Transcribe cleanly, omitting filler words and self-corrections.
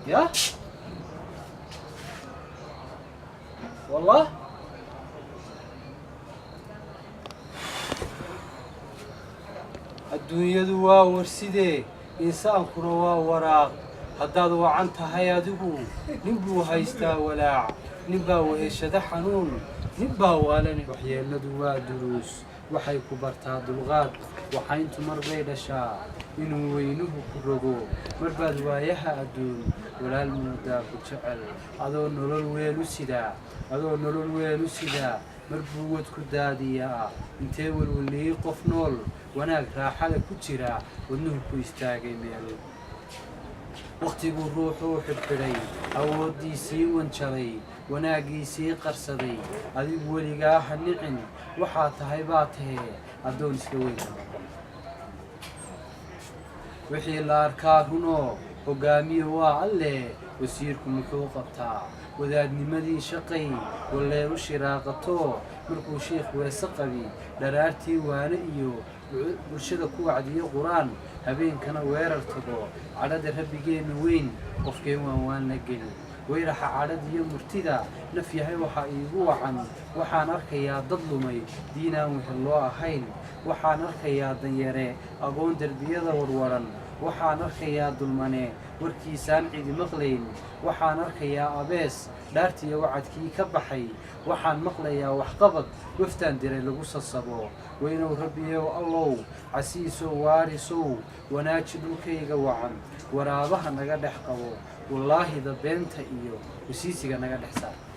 يا والله الدنيا دوا ورسيدي إنسان كنوا وراق هداد وعنت هيادهو نبو هيستا ولاع نبا وهشدا حنون نبا والني وحيالنا دوا دروس waxay ku bartaa dulqaad waxayntu marbay dhashaa inuu weynuhu ku rogo marbaad waayaha adduun walaal muudaa ku jecel adoo nolol weel u sidaa marbuu wad ku daadiyaa intee walwaliyey qof nool wanaag raaxada ku jira wadnuhu ku istaagay meel waqtiguu ruuxuu xidhxidhay awooddiisii wanjalay wanaagiisii qarsaday adigu weligaa ha nicin waxaa tahay baa tahee addoon iska weyn wixii la arkaa runoo hoggaamiye waa alle wasiirku muxuu qabtaa wadaadnimadii shaqay walleeru shiraaqato markuu sheekh weese qabi dharaartii waane iyo bulshada ku wacdiyo quraan habeenkana weerar tago cadhada rabbigeenna weyn qofkeen waan la geli weyraxa cadhada iyo murtida naf yahay waxaa iigu wacan waxaan arkayaa dad lumay diinaan wixii loo ahayn waxaan arkayaa danyare agoon derbiyada warwaran waxaan arkayaa dulmane warkiisaan cidi maqlayn waxaan arkayaa abees dhaartiiyo wacadkii ka baxay waxaan maqlayaa waxqabad waftaan diray lagu sasabo weynow rabbiyow allow casiisow waarisow wanaaji dhulkayga wacan waraabaha naga dhex qabo wallaahi da beenta iyo wasiisiga naga dhex saar